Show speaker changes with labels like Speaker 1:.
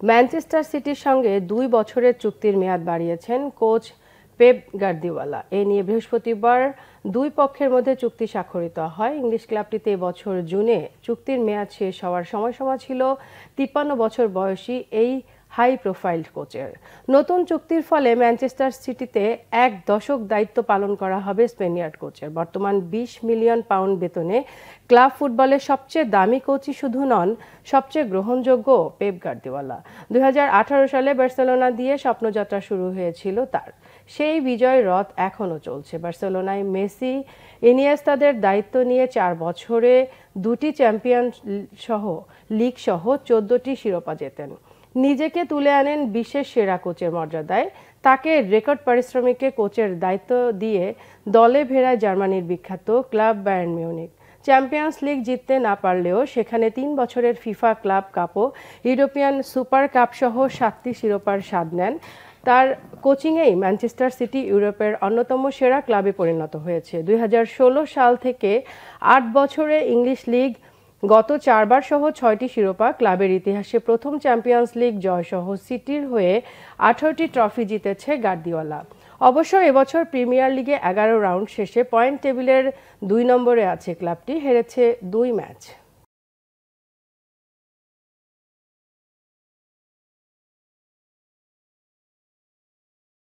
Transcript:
Speaker 1: Manchester সিটির সঙ্গে ২ বছরের চুক্তির মেয়াদ বাড়িয়েছেন কোচ পেপ গার্দিওলা। এ নিয়ে বৃহস্পতিবার দুই পক্ষের মধ্যে চুক্তি স্বাক্ষরিত হয়। ইংলিশ ক্লাবটিতে এবছর জুনে চুক্তির মেয়াদ শেষ হওয়ার সময়সীমা ছিল ৫৩ বছর বয়সী এই হাই প্রোফাইল কোচের। নতুন চুক্তির ফলে ম্যানচেস্টার সিটিতে ১ দশক দায়িত্ব পালন করা হবে স্পেনিয়ার্ড কোচের। বর্তমান ২০ মিলিয়ন পাউন্ড বেতনে ক্লাব ফুটবলের সবচেয়ে দামি কোচই শুধু নন, সবচেয়ে গ্রহণযোগ্য পেপ গার্দিওলা। ২০১৮ সালে বার্সেলোনা দিয়ে স্বপ্নযাত্রা শুরু হয়েছিল তার। সেই বিজয় রথ এখনও চলছে। বার্সেলোনায় মেসি, ইনিয়েস্তাদের দায়িত্ব নিয়ে ৪ বছরে ২টি চ্যাম্পিয়নস লিগ সহ ১৪টি শিরোপা জেতেন। নিজেকে তুলে আনেন বিশ্বের সেরা কোচের মর্যাদায়। তাকে রেকর্ড পারিশ্রমিকে কোচের দায়িত্ব দিয়ে দলে ভেড়ায় জার্মানির বিখ্যাত club Bayern Munich. Champions league জিততে না পারলেও সেখানে ৩ বছরের ফিফা ক্লাব কাপ ও ইউরোপিয়ান সুপার কাপ সহ ৭টি শিরোপার স্বাদ নেন। তার কোচিংয়েই ম্যানচেস্টার সিটি ইউরোপের অন্যতম সেরা ক্লাবে পরিণত হয়েছে। ২০১৬ সাল থেকে ৮ বছরে ইংলিশ লিগ গত ৪বার সহ ৬টি শিরোপা, ক্লাবের ইতিহাসে প্রথম চ্যাম্পিয়ন্স লিগ জয়সহ সিটির হয়ে ১৮টি ট্রফি জিতেছে গার্দিওলা। অবশ্য এবছর প্রিমিয়ার লিগে ১১ রাউন্ড শেষে পয়েন্ট টেবিলের ২ নম্বরে আছে ক্লাবটি, হেরেছে ২ ম্যাচ।